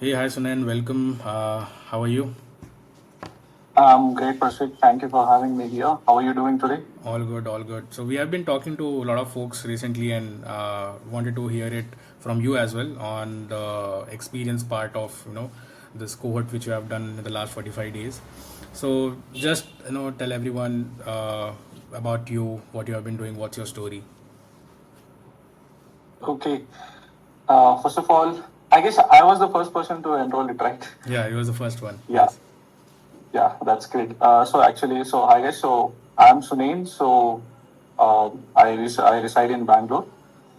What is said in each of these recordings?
Hey, hi Sunain, welcome. How are you? I'm great, Prashik. Thank you for having me here. How are you doing today? All good, all good. So we have been talking to a lot of folks recently, and wanted to hear it from you as well on the experience part of this cohort which you have done in the last 45 days. So just tell everyone about you, what you have been doing, what's your story. Okay. First of all, I guess I was the first person to enroll it, right? Yeah, it was the first one. Yeah, Yes. yeah, that's great. So I guess I'm Sunain. I reside in Bangalore.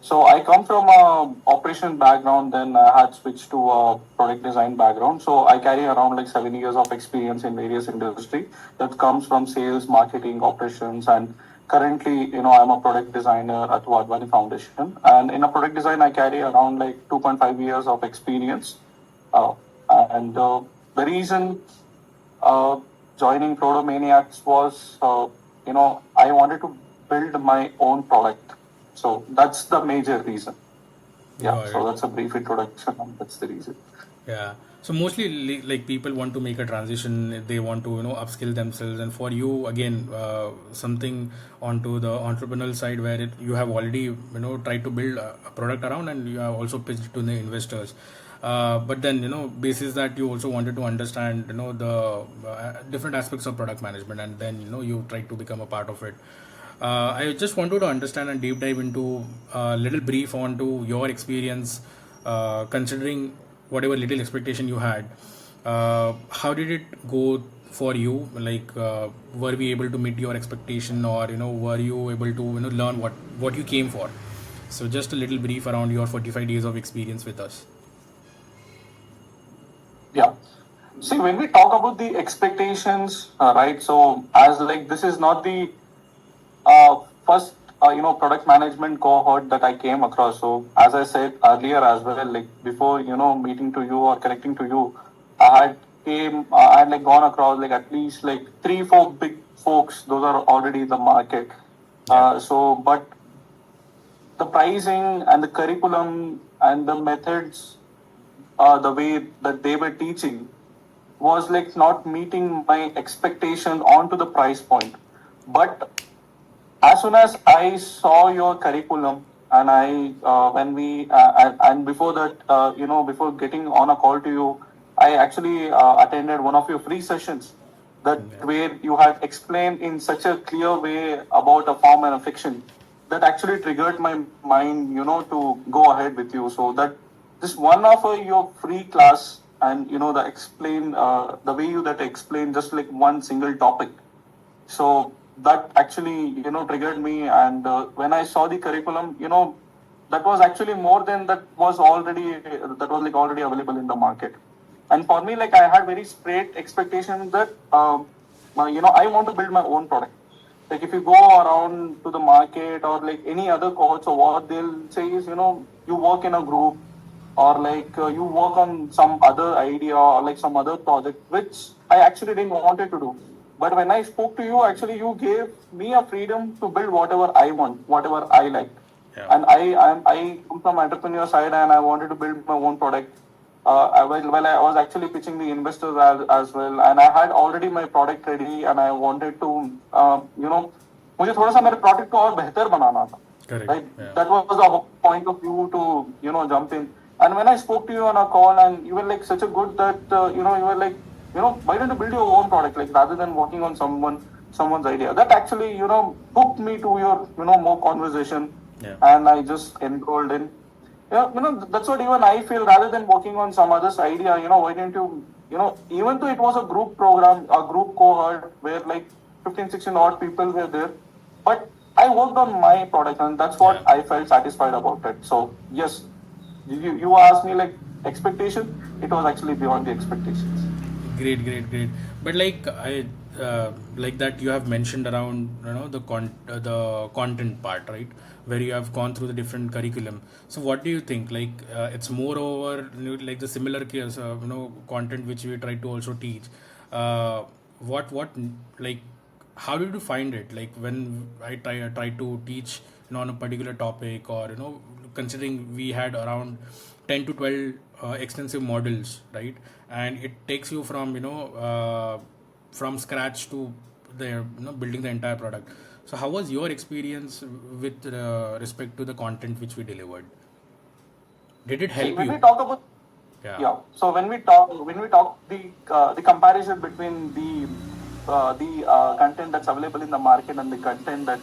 So I come from a operation background. Then I had switched to a product design background. So I carry around like 7 years of experience in various industry that comes from sales, marketing, operations, and currently, I'm a product designer at Wadwani Foundation. And in a product design, I carry around like 2.5 years of experience. Uh, and the reason uh, joining Prodomaniacs was, I wanted to build my own product. So that's the major reason. Yeah, Got so it. that's a brief introduction, and that's the reason. Yeah. So mostly like people want to make a transition, they want to upskill themselves, and for you again something onto the entrepreneurial side where you have already tried to build a product around, and you have also pitched to the investors. But then basis that you also wanted to understand the different aspects of product management, and then you try to become a part of it. I just wanted to understand and deep dive into a little brief onto your experience, considering whatever little expectation you had. How did it go for you? Like, were we able to meet your expectation, or were you able to learn what you came for? So, just a little brief around your 45 days of experience with us. Yeah. See, when we talk about the expectations, right? So, as like this is not the first, product management cohort that I came across. So, as I said earlier as well, like before, meeting to you or connecting to you, I had like gone across like at least like three, four big folks. Those are already in the market. Yeah. But the pricing and the curriculum and the methods, the way that they were teaching was like not meeting my expectation onto the price point. But as soon as I saw your curriculum and and before that, before getting on a call to you, I actually attended one of your free sessions that Yeah. where you had explained in such a clear way about a form and a fiction that actually triggered my mind, to go ahead with you. So that this one of your free class and the way you that explain just like one single topic, so that actually triggered me. And when I saw the curriculum, that was actually more than that was like already available in the market. And for me, like I had very straight expectations that I want to build my own product. Like if you go around to the market or like any other cohort, so what they'll say is, you work in a group or like you work on some other idea or like some other project, which I actually didn't wanted to do. But when I spoke to you, actually you gave me a freedom to build whatever I want, whatever I like. Yeah. And I come from entrepreneur side and I wanted to build my own product. Well, I was actually pitching the investors as well, and I had already my product ready, and I wanted to, मुझे थोड़ा सा मेरे product को और बेहतर बनाना था, Correct. right? Yeah. That was the point of view to jump in. And when I spoke to you on a call, and you were like such a good that you were like, why don't you build your own product, like rather than working on someone's idea? That actually hooked me to your more conversation, Yeah. and I just enrolled in. Yeah, that's what even I feel. Rather than working on some other's idea, why didn't you, even though it was a group program, a group cohort where like 15, 16 odd people were there, but I worked on my product, and that's Yeah. what I felt satisfied about it. So yes, you asked me like expectation. It was actually beyond the expectations. Great, great, great. But like I like that you have mentioned around the content part, right? Where you have gone through the different curriculum. So what do you think? Like it's more over like the similar case, content which we try to also teach. What like how did you find it? Like when I try to teach on a particular topic, or considering we had around 10 to 12 extensive models, right? And it takes you from from scratch to the building the entire product. So how was your experience with respect to the content which we delivered? Did it See, help when we you? talk about Yeah. yeah, so when we talk the comparison between the content that's available in the market and the content that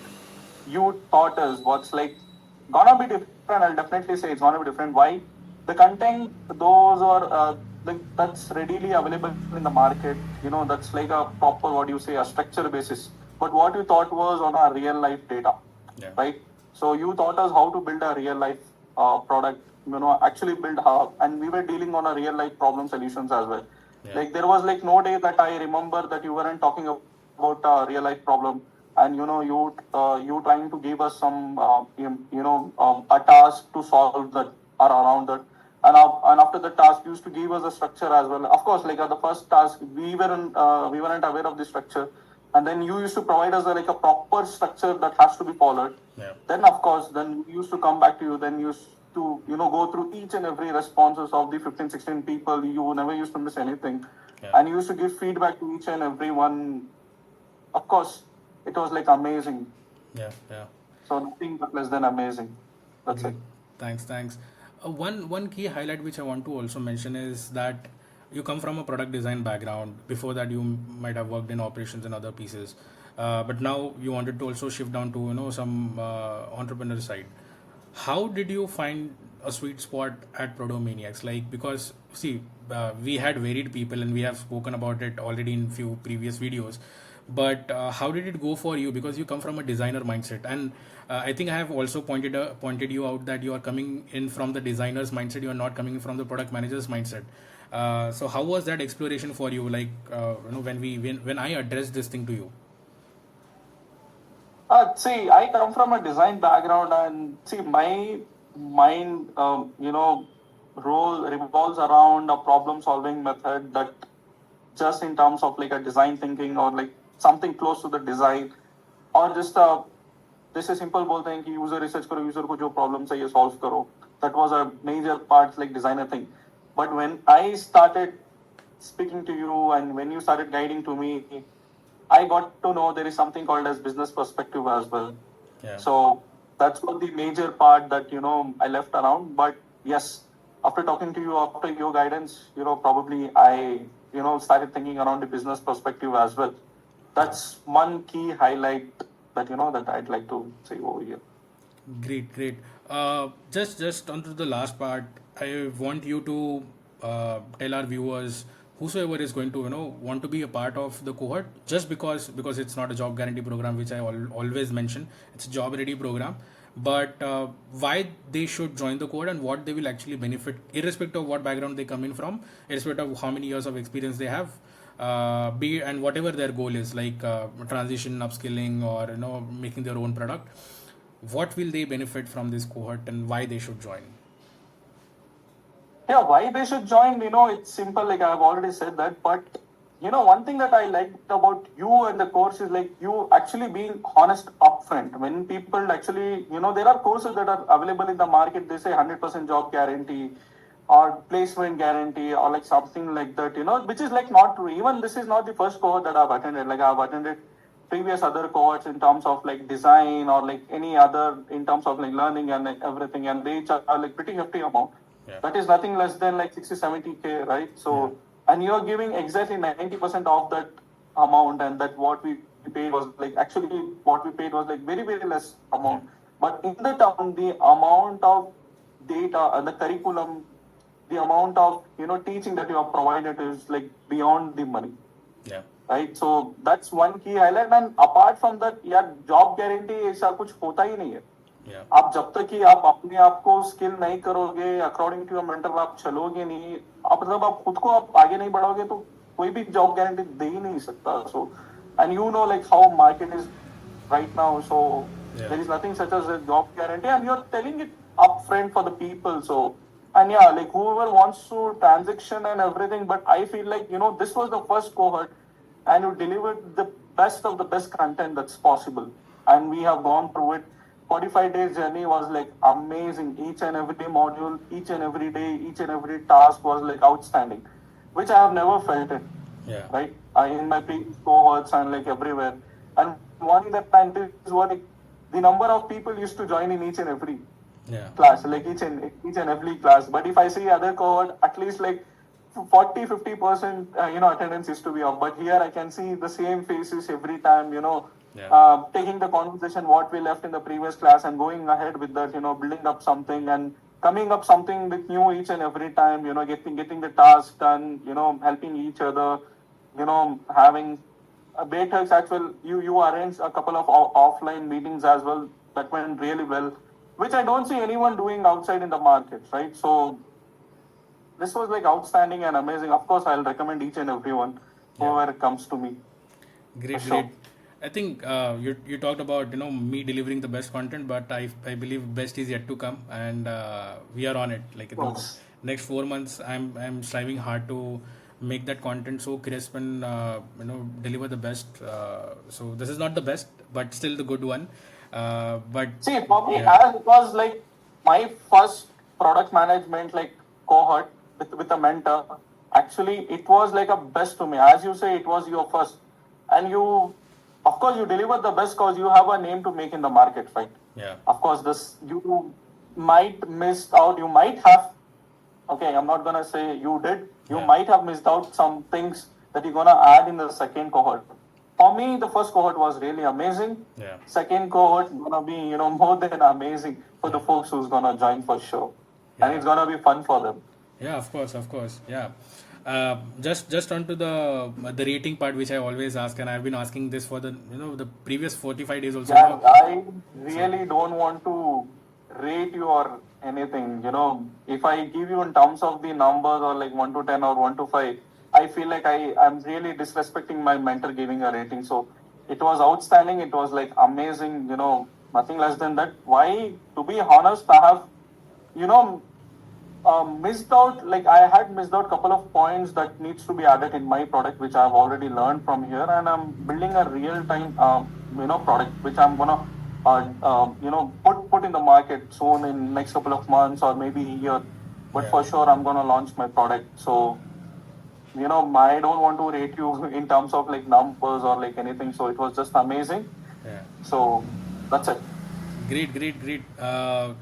you taught us, what's like gonna be different. I'll definitely say it's gonna be different. Why? The content, those are like that's readily available in the market. That's like a proper, what do you say, a structure basis. But what you thought was on a real life data, Yeah. right? So you taught us how to build a real life product, actually build how, and we were dealing on a real life problem solutions as well. Yeah. Like there was like no day that I remember that you weren't talking about a real life problem, and you trying to give us some a task to solve that or around that. And after the task, you used to give us a structure as well. Of course, like at the first task, we weren't aware of the structure, and then you used to provide us like a proper structure that has to be followed. Yeah. Then of course, then we used to come back to you. Then you used to go through each and every responses of the 15, 16 people. You never used to miss anything, Yeah. and you used to give feedback to each and every one. Of course, it was like amazing. Yeah. Yeah. So nothing but less than amazing. That's Great. it. Thanks. One key highlight which I want to also mention is that you come from a product design background. Before that, you might have worked in operations and other pieces, but now you wanted to also shift down to some entrepreneur side. How did you find a sweet spot at Prodomaniacs? Like, because see, we had varied people and we have spoken about it already in few previous videos. But how did it go for you? Because you come from a designer mindset, and I think I have also pointed you out that you are coming in from the designer's mindset. You are not coming from the product manager's mindset. So how was that exploration for you? Like when I addressed this thing to you. See, I come from a design background, and see, my mind, role revolves around a problem-solving method that just in terms of like a design thinking or like something close to the design, or just जैसे simple बोलते हैं कि user research करो user को जो problem चाहिए solve करो that was a major part like designer thing but when I started speaking to you and when you started guiding to me, I got to know there is something called as business perspective as well. Yeah. So that's what the major part that I left around. But yes, after talking to you, after your guidance, probably I started thinking around the business perspective as well. That's one key highlight that that I'd like to say over here. Great. Just onto the last part, I want you to tell our viewers, whosoever is going to want to be a part of the cohort, just because it's not a job guarantee program, which I always mention, it's a job ready program. But why they should join the cohort and what they will actually benefit, irrespective of what background they come in from, irrespective of how many years of experience they have, be and whatever their goal is, like transition, upskilling, or making their own product. What will they benefit from this cohort and why they should join? Yeah, why they should join, it's simple, like I've already said that. But one thing that I liked about you and the course is like you actually being honest upfront. When people actually, there are courses that are available in the market, they say 100% job guarantee or placement guarantee or like something like that, which is like not true. Even this is not the first cohort that I've attended. Like I've attended previous other cohorts in terms of like design or like any other in terms of like learning and like everything, and they charge like pretty hefty amount. Yeah. That is nothing less than like 60 70K, right? So and you're giving exactly 90% of that amount, and that what we paid was like actually what we paid was like very very less amount. But in the town, the amount of data and the curriculum, the amount of teaching that you have provided is like beyond the money, Yeah. right? So that's one key highlight. And apart from that, यार job guarantee ऐसा कुछ होता ही नहीं है. Yeah. आप जब तक कि आप अपने आप को स्किल नहीं करोगे, अकॉर्डिंग टू योर मेंटर आप चलोगे नहीं, आप मतलब आप खुद को आप आगे नहीं बढ़ोगे, तो कोई भी जॉब गारंटी दे ही नहीं सकता. So and like how market is right now, so there is nothing such as a job guarantee, and you're telling it upfront for the people. So and yeah, like whoever wants to transaction and everything, but I feel like this was the first cohort and you delivered the best of the best content that's possible, and we have gone through it. 45 days journey was like amazing. Each and every module, each and every day, each and every task was like outstanding, which I have never felt it, Yeah. right? In my previous cohorts and like everywhere. And one thing that I noticed was like the number of people used to join in each and every Yeah. class, like each and every class. But if I see other cohort, at least like 40-50%, attendance used to be up. But here I can see the same faces every time, Yeah. taking the conversation what we left in the previous class and going ahead with that, building up something and coming up something with new each and every time, getting the task done, helping each other, having a Baytex actual, you arranged a couple of offline meetings as well that went really well, which I don't see anyone doing outside in the market, right? So this was like outstanding and amazing. Of course, I'll recommend each and everyone, Yeah. whoever comes to me, for Great, great. sure. I think you talked about me delivering the best content, but I believe best is yet to come, and we are on it. Like Of the course. next 4 months, I'm striving hard to make that content so crisp and deliver the best. So this is not the best, but still the good one. But See, for me, yeah, as it was like my first product management like cohort with a mentor, actually it was like a best to me. As you say, it was your first. And you, of course, you deliver the best because you have a name to make in the market, right? yeah, Of course, this you might miss out, you might have, okay, I'm not gonna say you did, you yeah, might have missed out some things that you're gonna add in the second cohort. For me, the first cohort was really amazing. yeah, Second cohort gonna be, more than amazing for the yeah, folks who's gonna join for sure. And yeah. it's gonna be fun for them. Yeah, of course, of course. Yeah. Just onto the rating part, which I always ask, and I've been asking this for the previous 45 days also. Yeah, I So really don't want to rate you or anything. If I give you in terms of the numbers or like 1 to 10 or 1 to 5, I feel like I'm really disrespecting my mentor giving a rating. So it was outstanding. It was like amazing, nothing less than that. Why, to be honest, I have, you know, missed out, like I had missed out couple of points that needs to be added in my product, which I've already learned from here, and I'm building a real time, product which I'm gonna, put in the market soon in next couple of months or maybe a year. But yeah, for sure, I'm gonna launch my product. So, I don't want to rate you in terms of like numbers or like anything. So it was just amazing. yeah. So that's it. Great, great, great.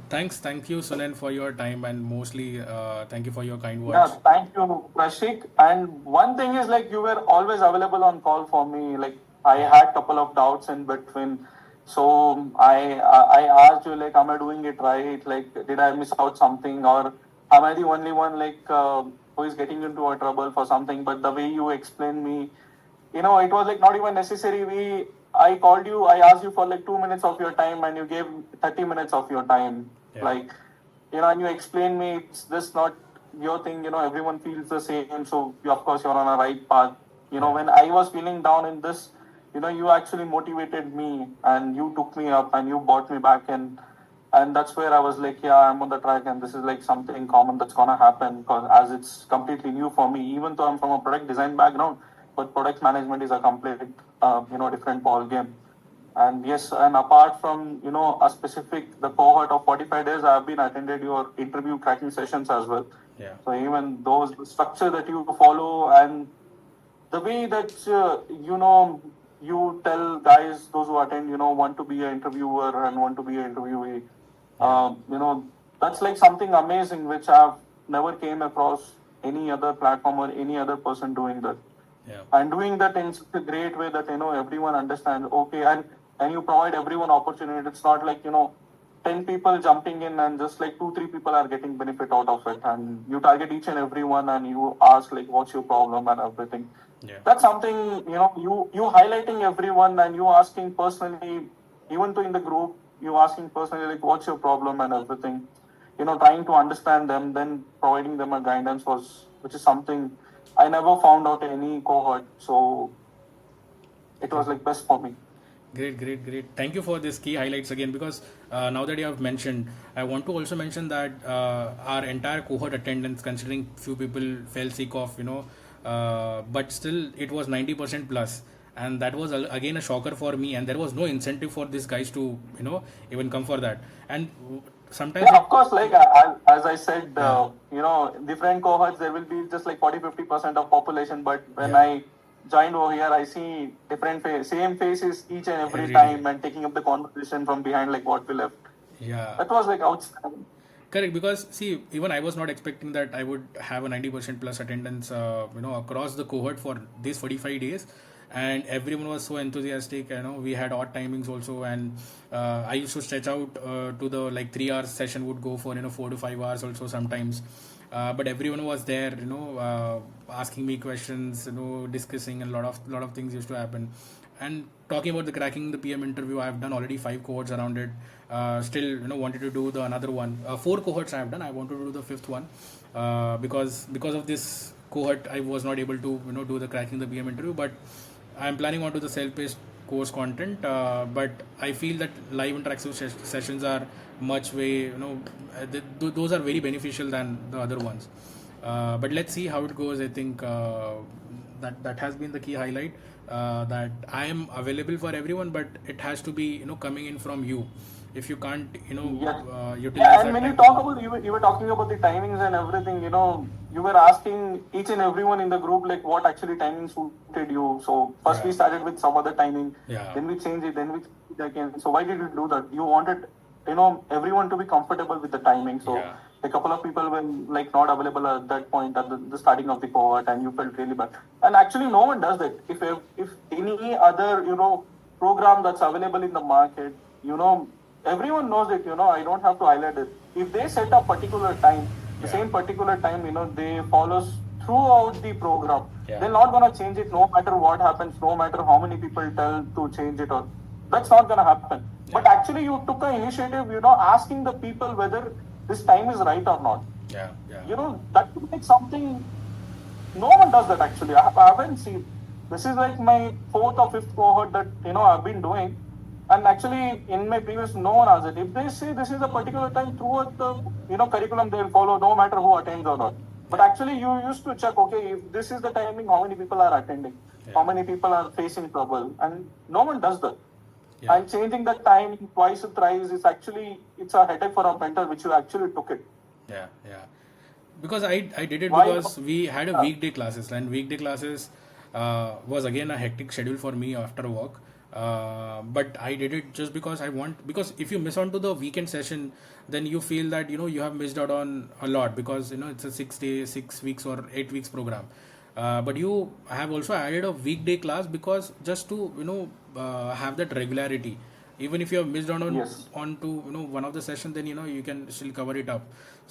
Thank you, Sunan, for your time, and mostly thank you for your kind Yeah, words. thank you, Prashik. And one thing is like you were always available on call for me. Like I Yeah, had couple of doubts in between, so I asked you like, am I doing it right? Like, did I miss out something, or am I the only one like who is getting into a trouble for something? But the way you explained me, it was like not even necessary. I called you, I asked you for like 2 minutes of your time, and you gave 30 minutes of your time. yeah, Like, and you explained me it's this not your thing. Everyone feels the same, so of course you're on a right path. yeah, When I was feeling down in this, you actually motivated me and you took me up and you brought me back in. And that's where I was like, yeah, I'm on the track, and this is like something common that's gonna happen because as it's completely new for me, even though I'm from a product design background, but product management is a complete, different ball game. And yes, and apart from a specific the cohort of 45 days, I have been attended your interview cracking sessions as well. yeah, So even those the structure that you follow and the way that you tell guys those who attend want to be an interviewer and want to be an interviewee, yeah, that's like something amazing which I've never came across any other platform or any other person doing that, yeah, and doing that in such a great way that everyone understands, okay, and you provide everyone opportunity. It's not like 10 people jumping in and just like 2 3 people are getting benefit out of it, and you target each and everyone and you ask like what's your problem and everything. yeah, That's something, you highlighting everyone and you asking personally, even to in the group, you asking personally like what's your problem and everything, trying to understand them, then providing them a guidance was, which is something I never found out in any cohort. So it was like best for me. great, great, great. Thank you for this key highlights again, because now that you have mentioned, I want to also mention that our entire cohort attendance, considering few people fell sick of, but still it was 90% plus. and that was again a shocker for me, and there was no incentive for these guys to even come for that. And sometimes Yeah, it, of course, like as I said, yeah, different cohorts, there will be just like 40-50% of population. But when yeah, I joined over here, I see different same faces each and every every day, time and taking up the conversation from behind, like what we left. yeah. That was like outstanding. Correct, because see, even I was not expecting that I would have a 90% plus attendance, across the cohort for these 45 days, and everyone was so enthusiastic. We had odd timings also, and I used to stretch out to the like 3 hours session would go for 4 to 5 hours also sometimes. But everyone was there, asking me questions, discussing, and lot of things used to happen. And talking about the cracking the PM interview, I've done already 5 cohorts around it. Still, wanted to do the another one. 4 cohorts I've done. I wanted to do the fifth one, because of this cohort, I was not able to do the cracking the PM interview. But I'm planning on to the self-paced course content. But I feel that live interactive sessions are much way, those are very beneficial than the other ones. But let's see how it goes. I think that has been the key highlight, that I am available for everyone, but it has to be coming in from you. If you can't Yes. utilize Yeah, and that when you time. talk about you were talking about the timings and everything, you were asking each and everyone in the group like what actually timing suited you. So first we Yeah, started with some other timing, yeah, then we changed it, then we changed it again. So why did you do that? You wanted everyone to be comfortable with the timing. So yeah, a couple of people were like not available at that point at the starting of the cohort, and you felt really bad. And actually, no one does that. If any other program that's available in the market, everyone knows it. I don't have to highlight it. If they set a particular time, the yeah, same particular time, they follows throughout the program. yeah, They're not gonna change it no matter what happens, no matter how many people tell to change it, or that's not gonna happen. But yeah, actually, you took an initiative, asking the people whether this time is right or not. yeah, yeah, That would make something. No one does that actually. I haven't seen. This is like my fourth or fifth cohort that I've been doing, and actually in my previous, no one has it. If they say this is a particular time throughout the curriculum, they'll follow no matter who attends or not. But yeah, actually, you used to check. Okay, if this is the timing, how many people are attending? yeah, How many people are facing trouble? And no one does that. yeah, And changing the time twice or thrice is actually it's a headache for a mentor, which you actually took it. yeah, yeah. Because I did it Why? because we had a weekday classes, and weekday classes was again a hectic schedule for me after work. But I did it just because I want, because if you miss on to the weekend session, then you feel that you have missed out on a lot, because it's a 6 day 6 weeks or 8 weeks program. But you have also added a weekday class because just to have that regularity. Even if you have missed out Yes. on to one of the session, then you can still cover it up.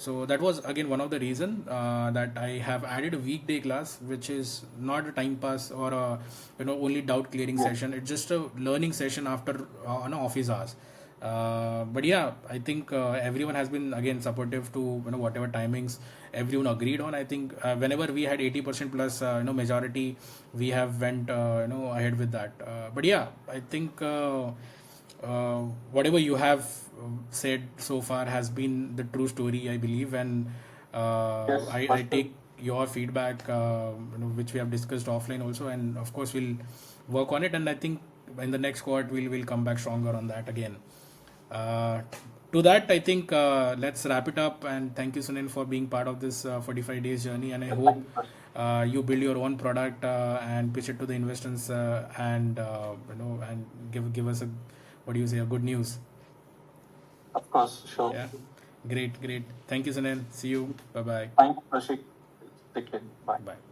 So that was again one of the reason that I have added a weekday class, which is not a time pass or a only doubt clearing Yes. session. It's just a learning session after on office hours. But yeah, I think everyone has been again supportive to whatever timings everyone agreed on. I think whenever we had 80% plus majority, we have went ahead with that. But yeah, I think whatever you have said so far has been the true story, I believe, and Yes. I take your feedback, which we have discussed offline also, and of course we'll work on it. And I think in the next quarter we'll come back stronger on that again. Uh, to that, I think let's wrap it up. And thank you, Sunain, for being part of this 45 days journey. And I hope Thank you. you build your own product and pitch it to the investors, and give us a, what do you say, a good news. Of course, sure. Yeah, great, great. Thank you, Sunain. See you. Bye bye. Thank you, Rashik. Take care. Bye. Bye.